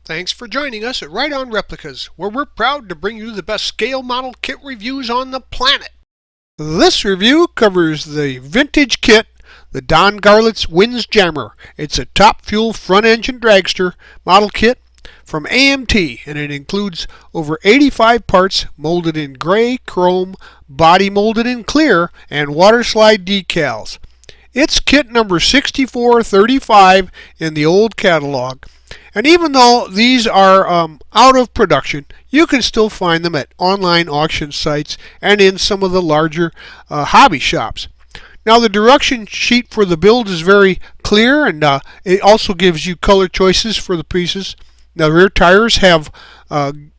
Thanks for joining us at Right On Replicas, where we're proud to bring you the best scale model kit reviews on the planet. This review covers the vintage kit, the Don Garlits Wynn's Jammer. It's a top fuel front engine dragster model kit from AMT, and it includes over 85 parts molded in gray, chrome, body molded in clear, and water slide decals. It's kit number 6435 in the old catalog. And even though these are out of production, you can still find them at online auction sites and in some of the larger hobby shops. Now, the direction sheet for the build is very clear, and it also gives you color choices for the pieces. Now, the rear tires have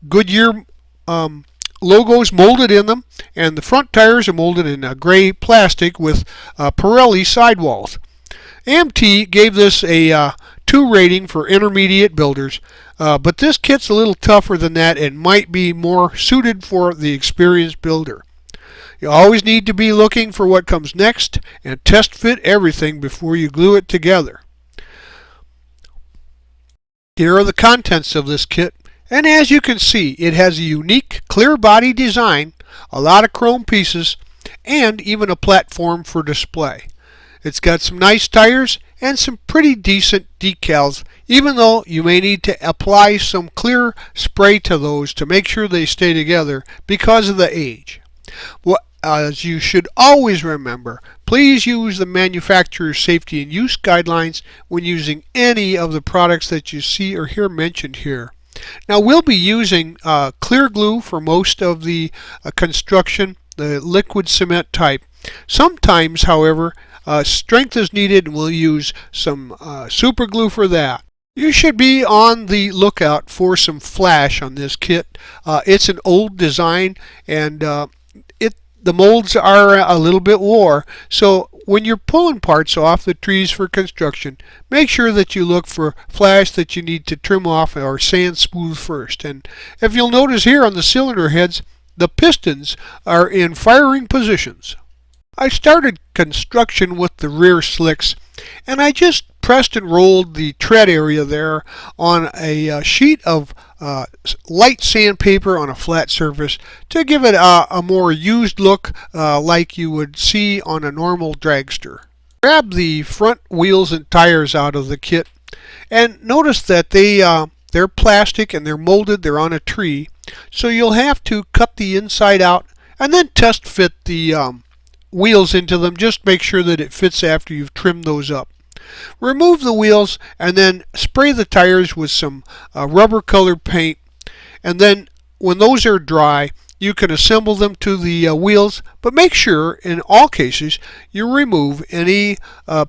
Goodyear logos molded in them, and the front tires are molded in gray plastic with Pirelli sidewalls. AMT gave this a 2 rating for intermediate builders, but this kit's a little tougher than that and might be more suited for the experienced builder. You always need to be looking for what comes next and test fit everything before you glue it together. Here are the contents of this kit, and as you can see, it has a unique clear body design, a lot of chrome pieces, and even a platform for display. It's got some nice tires and some pretty decent decals, even though you may need to apply some clear spray to those to make sure they stay together because of the age. Well, as you should always remember, please use the manufacturer's safety and use guidelines when using any of the products that you see or hear mentioned here. Now, we'll be using clear glue for most of the construction, the liquid cement type. Sometimes, however, strength is needed, and we'll use some super glue for that. You should be on the lookout for some flash on this kit. It's an old design, and the molds are a little bit wore, so when you're pulling parts off the trees for construction, make sure that you look for flash that you need to trim off or sand smooth first. And if you'll notice here on the cylinder heads, the pistons are in firing positions. I started construction with the rear slicks, and I just pressed and rolled the tread area there on a sheet of light sandpaper on a flat surface to give it a more used look like you would see on a normal dragster. Grab the front wheels and tires out of the kit, and notice that they're plastic and they're molded, they're on a tree, so you'll have to cut the inside out and then test fit the wheels into them. Just make sure that it fits after you've trimmed those up. Remove the wheels and then spray the tires with some rubber colored paint, and then when those are dry, you can assemble them to the wheels, but make sure in all cases you remove any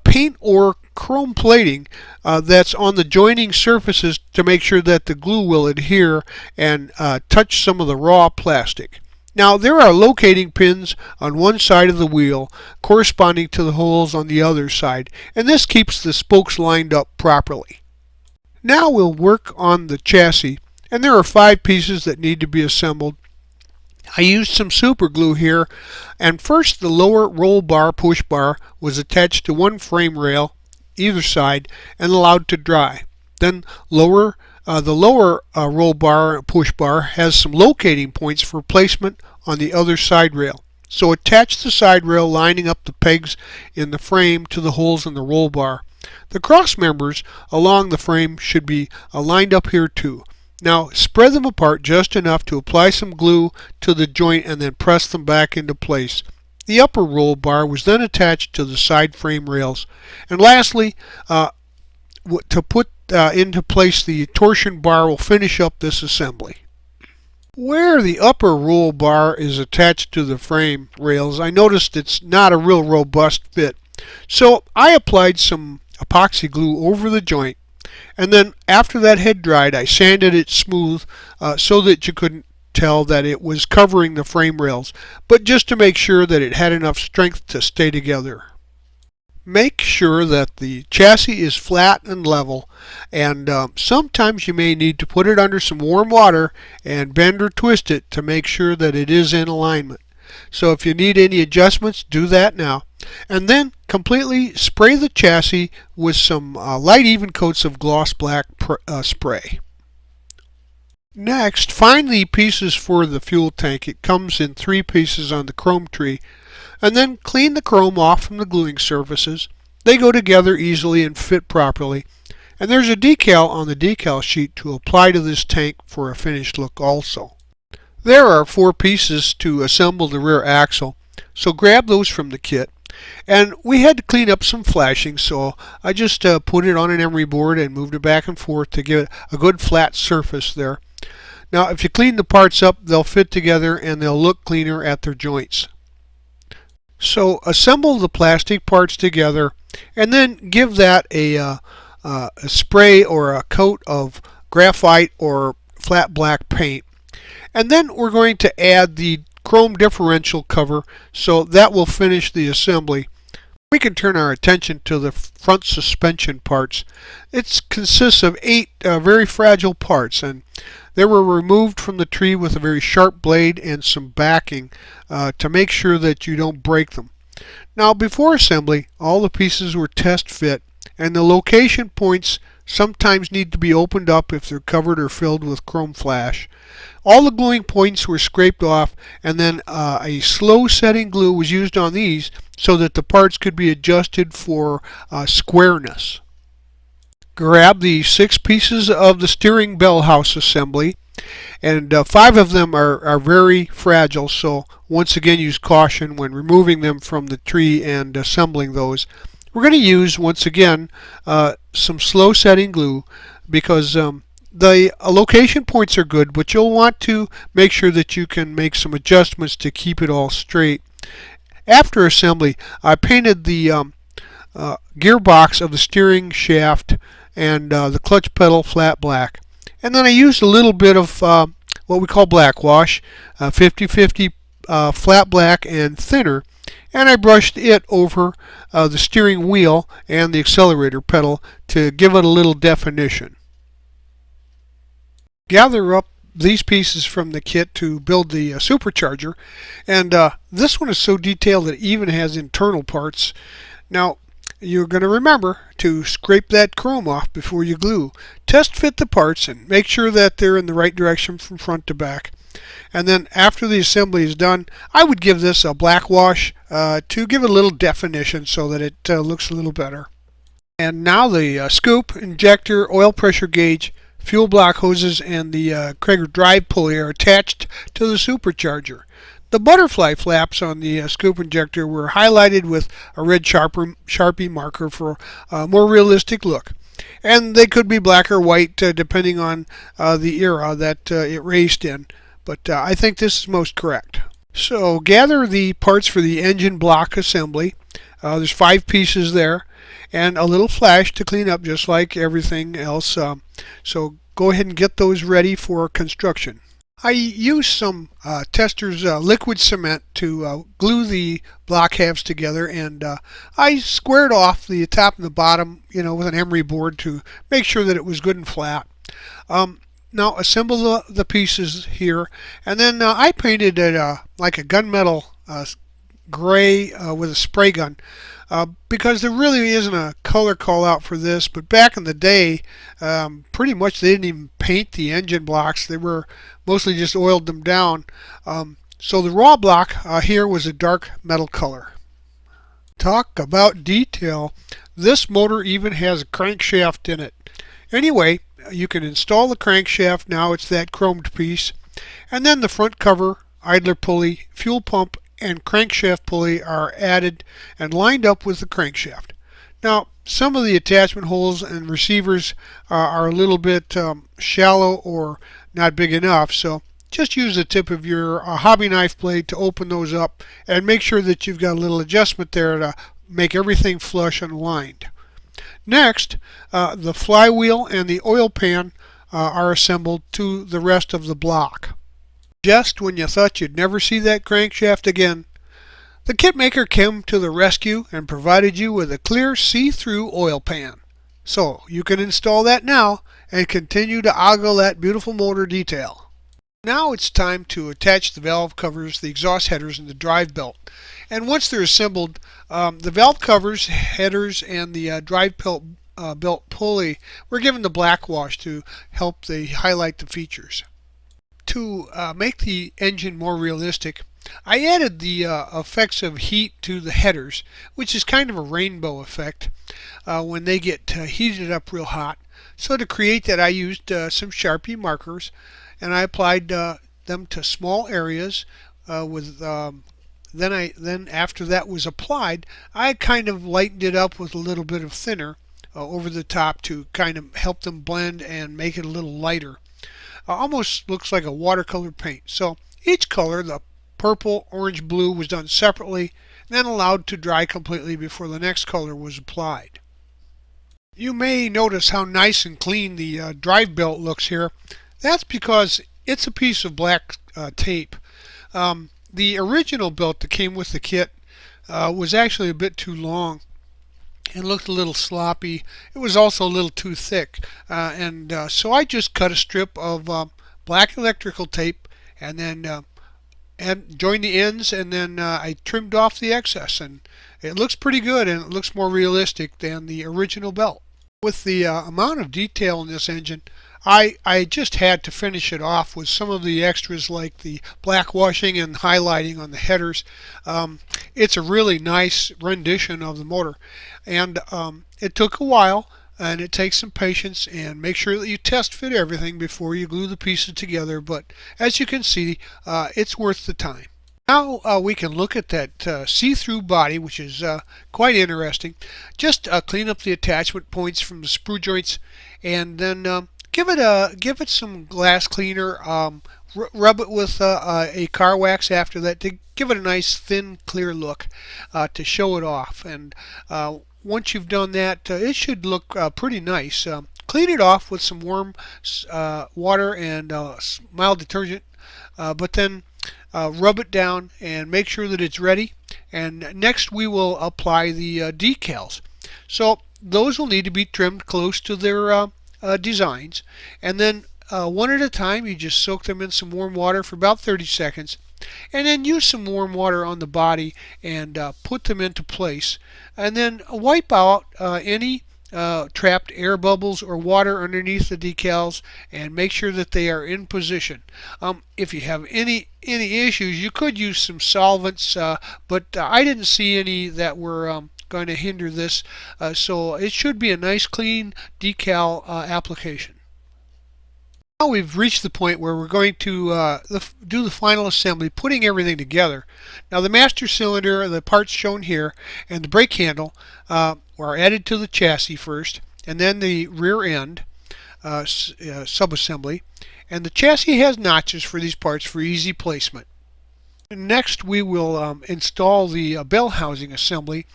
paint or chrome plating that's on the joining surfaces to make sure that the glue will adhere and touch some of the raw plastic. Now, there are locating pins on one side of the wheel corresponding to the holes on the other side, and this keeps the spokes lined up properly. Now we'll work on the chassis, and there are 5 pieces that need to be assembled. I used some super glue here, and first the lower roll bar push bar was attached to one frame rail either side and allowed to dry. Then the lower roll bar push bar has some locating points for placement on the other side rail. So attach the side rail lining up the pegs in the frame to the holes in the roll bar. The cross members along the frame should be lined up here too. Now spread them apart just enough to apply some glue to the joint and then press them back into place. The upper roll bar was then attached to the side frame rails. And lastly, to put into place the torsion bar will finish up this assembly. Where the upper roll bar is attached to the frame rails, I noticed it's not a real robust fit. So I applied some epoxy glue over the joint, and then after that had dried, I sanded it smooth so that you couldn't tell that it was covering the frame rails, but just to make sure that it had enough strength to stay together. Make sure that the chassis is flat and level, and sometimes you may need to put it under some warm water and bend or twist it to make sure that it is in alignment. So if you need any adjustments, do that now. And then completely spray the chassis with some light even coats of gloss black spray. Next, find the pieces for the fuel tank. It comes in 3 pieces on the chrome tree. And then clean the chrome off from the gluing surfaces. They go together easily and fit properly. And there's a decal on the decal sheet to apply to this tank for a finished look also. There are 4 pieces to assemble the rear axle, so grab those from the kit. And we had to clean up some flashing, so I just put it on an emery board and moved it back and forth to give it a good flat surface there. Now if you clean the parts up, they'll fit together and they'll look cleaner at their joints. So assemble the plastic parts together and then give that a spray or a coat of graphite or flat black paint. And then we're going to add the chrome differential cover, so that will finish the assembly. We can turn our attention to the front suspension parts. It consists of 8 very fragile parts, and they were removed from the tree with a very sharp blade and some backing to make sure that you don't break them. Now before assembly, all the pieces were test fit, and the location points sometimes need to be opened up if they're covered or filled with chrome flash. All the gluing points were scraped off, and then a slow setting glue was used on these so that the parts could be adjusted for squareness. Grab the 6 pieces of the steering bell house assembly, and 5 of them are very fragile, so once again use caution when removing them from the tree and assembling those. We're going to use once again some slow setting glue because the location points are good, but you'll want to make sure that you can make some adjustments to keep it all straight. After assembly, I painted the gearbox of the steering shaft and the clutch pedal flat black. And then I used a little bit of what we call black wash, 50-50 flat black and thinner, and I brushed it over the steering wheel and the accelerator pedal to give it a little definition. Gather up these pieces from the kit to build the supercharger, and this one is so detailed that it even has internal parts. Now you're going to remember to scrape that chrome off before you glue. Test fit the parts and make sure that they're in the right direction from front to back. And then after the assembly is done, I would give this a black wash to give it a little definition so that it looks a little better. And now the scoop, injector, oil pressure gauge, fuel block hoses, and the Krager drive pulley are attached to the supercharger. The butterfly flaps on the scoop injector were highlighted with a red Sharpie marker for a more realistic look. And they could be black or white depending on the era that it raced in. But I think this is most correct. So gather the parts for the engine block assembly. There's 5 pieces there and a little flash to clean up just like everything else. So go ahead and get those ready for construction. I used some Tester's liquid cement to glue the block halves together, and I squared off the top and the bottom, with an emery board to make sure that it was good and flat. Now assemble the pieces here, and then I painted it like a gunmetal gray with a spray gun. Because there really isn't a color call out for this, but back in the day, pretty much they didn't even paint the engine blocks. They were mostly just oiled them down. So the raw block here was a dark metal color. Talk about detail. This motor even has a crankshaft in it. Anyway, you can install the crankshaft now. It's that chromed piece. And then the front cover, idler pulley, fuel pump, and crankshaft pulley are added and lined up with the crankshaft. Now some of the attachment holes and receivers are a little bit shallow or not big enough, so just use the tip of your hobby knife blade to open those up and make sure that you've got a little adjustment there to make everything flush and aligned. Next, the flywheel and the oil pan are assembled to the rest of the block. Just when you thought you'd never see that crankshaft again, the kit maker came to the rescue and provided you with a clear see-through oil pan. So you can install that now and continue to ogle that beautiful motor detail. Now it's time to attach the valve covers, the exhaust headers, and the drive belt. And once they're assembled, the valve covers, headers, and the drive belt pulley were given the black wash to help highlight the features. To make the engine more realistic, I added the effects of heat to the headers, which is kind of a rainbow effect when they get heated up real hot. So to create that, I used some Sharpie markers, and I applied them to small areas then after that was applied, I kind of lightened it up with a little bit of thinner over the top to kind of help them blend and make it a little lighter. Almost looks like a watercolor paint. So each color, the purple, orange, blue, was done separately, then allowed to dry completely before the next color was applied. You may notice how nice and clean the drive belt looks here. That's because it's a piece of black tape. The original belt that came with the kit was actually a bit too long and looked a little sloppy. It was also a little too thick, so I just cut a strip of black electrical tape and then joined the ends, and then I trimmed off the excess, and it looks pretty good, and it looks more realistic than the original belt. With the amount of detail in this engine, I just had to finish it off with some of the extras like the black washing and highlighting on the headers. It's a really nice rendition of the motor, and it took a while, and it takes some patience, and make sure that you test fit everything before you glue the pieces together, but as you can see, it's worth the time. Now we can look at that see-through body, which is quite interesting. Just clean up the attachment points from the sprue joints, and then give it some glass cleaner. Rub it with a car wax after that to give it a nice thin, clear look to show it off. And once you've done that, it should look pretty nice. Clean it off with some warm water and mild detergent, but then rub it down and make sure that it's ready. And next we will apply the decals. So those will need to be trimmed close to their designs, and then one at a time you just soak them in some warm water for about 30 seconds, and then use some warm water on the body and put them into place, and then wipe out any trapped air bubbles or water underneath the decals, and make sure that they are in position. If you have any issues, you could use some solvents, but I didn't see any that were going to hinder this, so it should be a nice clean decal application. Now we've reached the point where we're going to do the final assembly, putting everything together. Now the master cylinder, the parts shown here, and the brake handle are added to the chassis first, and then the rear end subassembly, and the chassis has notches for these parts for easy placement. Next we will install the bell housing assembly,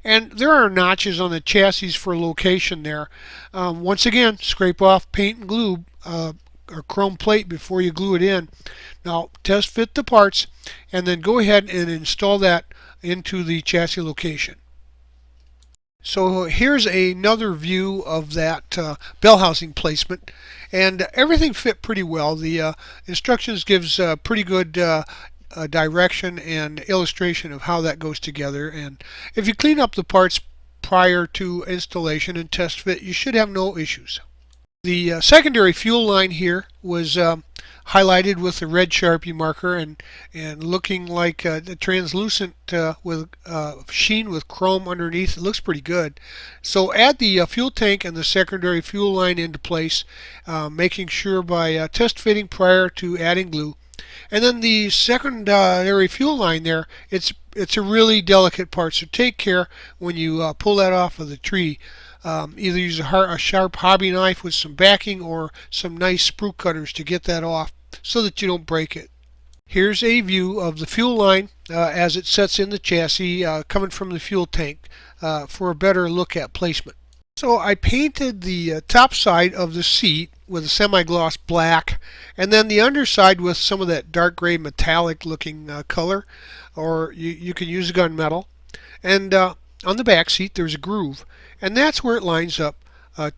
and there are notches on the chassis for location there. Once again, scrape off paint and glue or chrome plate before you glue it in. Now test fit the parts, and then go ahead and install that into the chassis location. So here's another view of that bell housing placement, and everything fit pretty well. The instructions gives pretty good direction and illustration of how that goes together, and if you clean up the parts prior to installation and test fit, you should have no issues. The secondary fuel line here was highlighted with a red Sharpie marker and looking like the translucent with sheen with chrome underneath. It looks pretty good. So add the fuel tank and the secondary fuel line into place, making sure by test fitting prior to adding glue. And then the secondary fuel line there, it's a really delicate part, so take care when you pull that off of the tree. Either use a sharp hobby knife with some backing or some nice sprue cutters to get that off so that you don't break it. Here's a view of the fuel line as it sets in the chassis coming from the fuel tank for a better look at placement. So I painted the top side of the seat with a semi-gloss black, and then the underside with some of that dark gray metallic looking color, or you can use gunmetal. And on the back seat there's a groove, and that's where it lines up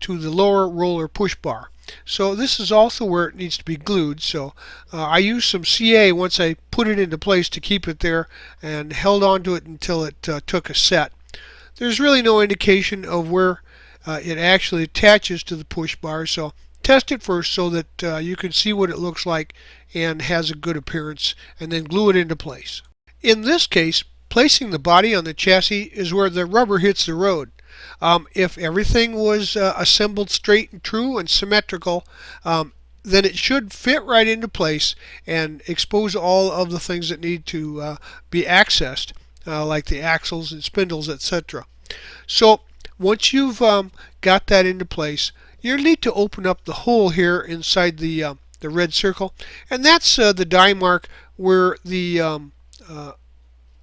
to the lower roller push bar. So this is also where it needs to be glued, so I used some CA once I put it into place to keep it there, and held on to it until it took a set. There's really no indication of where it actually attaches to the push bar, so test it first so that you can see what it looks like and has a good appearance, and then glue it into place. In this case, placing the body on the chassis is where the rubber hits the road. If everything was assembled straight and true and symmetrical, then it should fit right into place and expose all of the things that need to be accessed, like the axles and spindles, etc. So once you've got that into place, you need to open up the hole here inside the red circle, and that's the die mark where the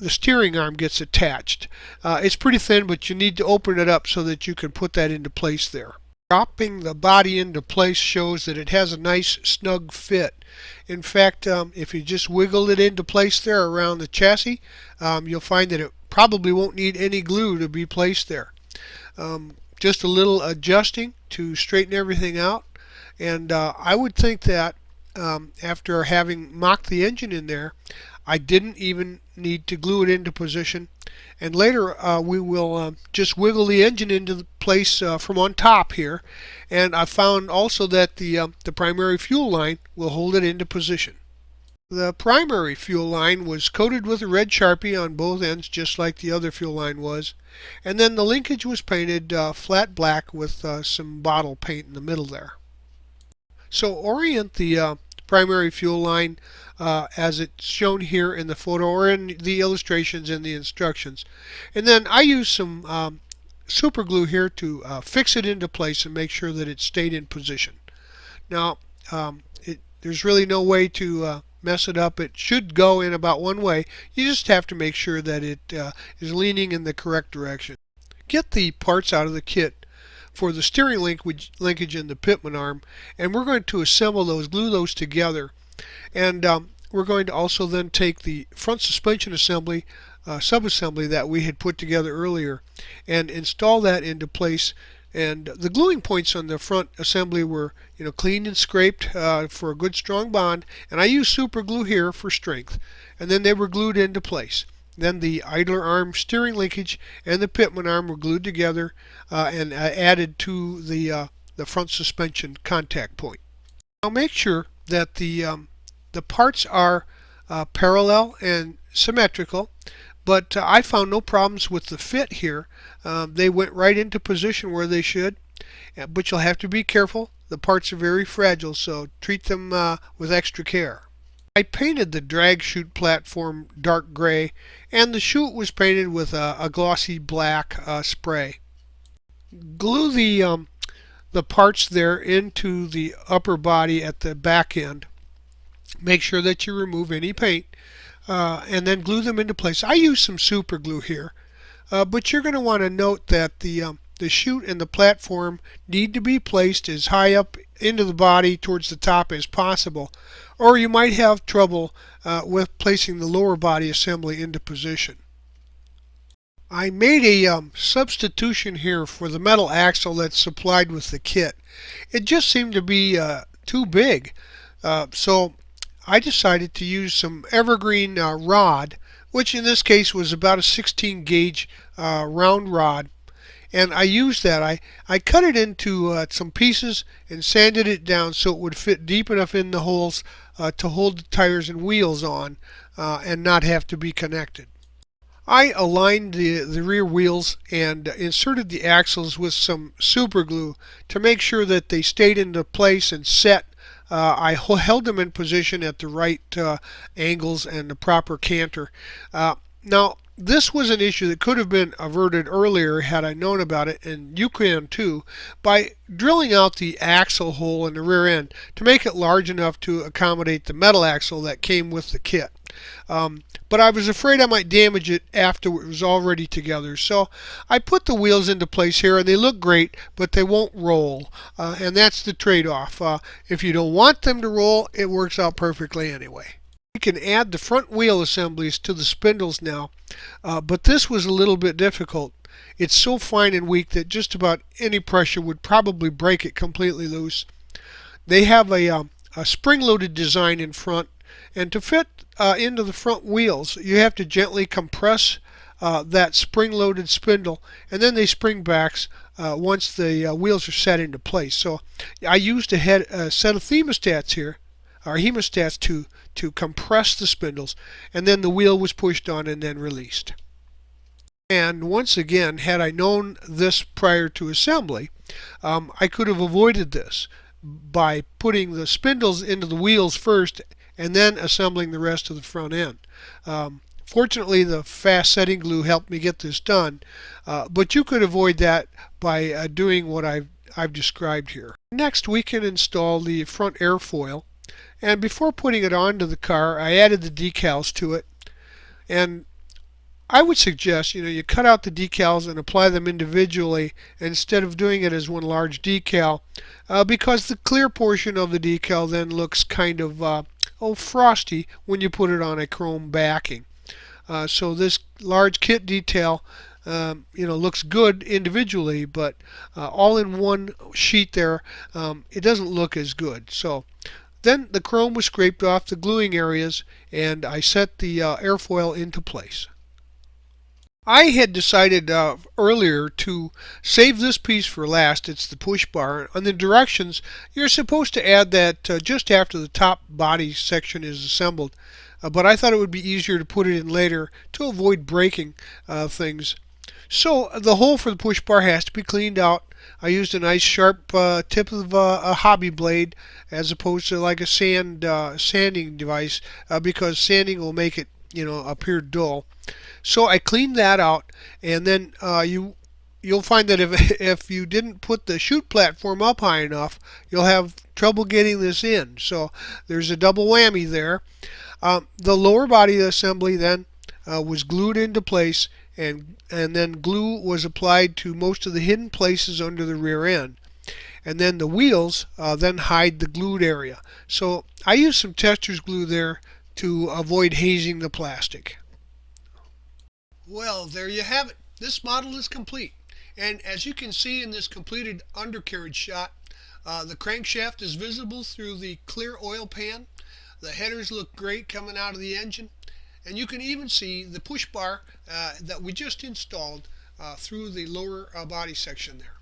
steering arm gets attached. It's pretty thin, but you need to open it up so that you can put that into place there. Dropping the body into place shows that it has a nice snug fit. In fact, if you just wiggle it into place there around the chassis, you'll find that it probably won't need any glue to be placed there. Just a little adjusting to straighten everything out, and I would think that after having mocked the engine in there, I didn't even need to glue it into position, and later we will just wiggle the engine into place from on top here, and I found also that the primary fuel line will hold it into position. The primary fuel line was coated with a red Sharpie on both ends, just like the other fuel line was, and then the linkage was painted flat black with some bottle paint in the middle there. So orient the primary fuel line as it's shown here in the photo or in the illustrations and the instructions. And then I use some super glue here to fix it into place and make sure that it stayed in position. Now there's really no way to mess it up. It should go in about one way. You just have to make sure that it is leaning in the correct direction. Get the parts out of the kit for the steering linkage and the pitman arm, and we're going to assemble those, glue those together, and we're going to also then take the front suspension assembly, subassembly that we had put together earlier, and install that into place. And the gluing points on the front assembly were cleaned and scraped for a good strong bond, and I used super glue here for strength, and then they were glued into place. Then the idler arm steering linkage and the pitman arm were glued together and added to the front suspension contact point. Now make sure that the parts are parallel and symmetrical, but I found no problems with the fit here. They went right into position where they should, but you'll have to be careful. The parts are very fragile, so treat them with extra care. I painted the drag chute platform dark gray, and the chute was painted with a glossy black spray. Glue the parts there into the upper body at the back end. Make sure that you remove any paint, and then glue them into place. I use some super glue here, but you're going to want to note that the chute and the platform need to be placed as high up into the body towards the top as possible, or you might have trouble with placing the lower body assembly into position. I made a substitution here for the metal axle that's supplied with the kit. It just seemed to be too big, so I decided to use some evergreen rod, which in this case was about a 16 gauge round rod, and I used that. I cut it into some pieces and sanded it down so it would fit deep enough in the holes to hold the tires and wheels on and not have to be connected. I aligned the rear wheels and inserted the axles with some super glue to make sure that they stayed into place and set. I held them in position at the right angles and the proper canter. Now this was an issue that could have been averted earlier had I known about it, and you can too, by drilling out the axle hole in the rear end to make it large enough to accommodate the metal axle that came with the kit. But I was afraid I might damage it after it was all ready together, so I put the wheels into place here, and they look great, but they won't roll, and that's the trade-off. If you don't want them to roll, it works out perfectly anyway. We can add the front wheel assemblies to the spindles now, but this was a little bit difficult. It's so fine and weak that just about any pressure would probably break it completely loose. They have a spring-loaded design in front, and to fit into the front wheels, you have to gently compress that spring-loaded spindle, and then they spring back once the wheels are set into place. So I used a set of thermostats here, or hemostats, to compress the spindles, and then the wheel was pushed on and then released. And once again, had I known this prior to assembly, I could have avoided this by putting the spindles into the wheels first and then assembling the rest of the front end. Fortunately, the fast setting glue helped me get this done, but you could avoid that by doing what I've described here. Next, we can install the front airfoil, and before putting it onto the car, I added the decals to it. And I would suggest, you cut out the decals and apply them individually instead of doing it as one large decal, because the clear portion of the decal then looks kind of frosty when you put it on a chrome backing. So this large kit detail looks good individually, but all in one sheet there, it doesn't look as good. So then the chrome was scraped off the gluing areas, and I set the airfoil into place. I had decided earlier to save this piece for last. It's the push bar. On the directions, you're supposed to add that just after the top body section is assembled, but I thought it would be easier to put it in later to avoid breaking things. So the hole for the push bar has to be cleaned out. I used a nice sharp tip of a hobby blade as opposed to like a sanding device, because sanding will make it appear dull. So I cleaned that out, and then you'll find that if you didn't put the chute platform up high enough, you'll have trouble getting this in. So there's a double whammy there. The lower body assembly then was glued into place, and then glue was applied to most of the hidden places under the rear end. And then the wheels then hide the glued area. So I used some Testor's glue there to avoid hazing the plastic. Well, there you have it. This model is complete. And as you can see in this completed undercarriage shot, the crankshaft is visible through the clear oil pan. The headers look great coming out of the engine. And you can even see the push bar that we just installed through the lower body section there.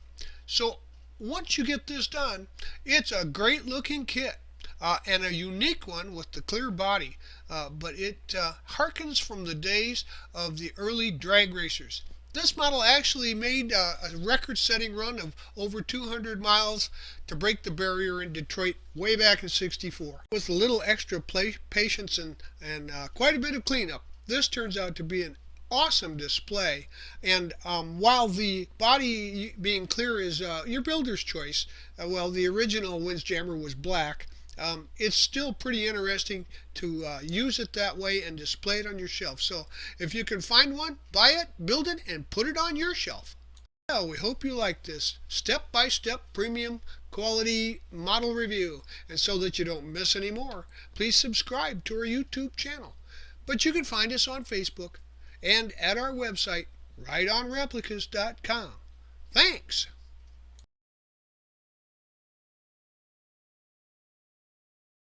So once you get this done, it's a great looking kit. And a unique one with the clear body, but it harkens from the days of the early drag racers. This model actually made a record-setting run of over 200 miles to break the barrier in Detroit way back in '64. With a little extra patience and quite a bit of cleanup, this turns out to be an awesome display. And while the body being clear is your builder's choice, well, the original Windjammer was black. It's still pretty interesting to use it that way and display it on your shelf. So if you can find one, buy it, build it, and put it on your shelf. Well, we hope you like this step-by-step premium quality model review. And so that you don't miss any more, please subscribe to our YouTube channel. But you can find us on Facebook and at our website, rightonreplicas.com. Thanks!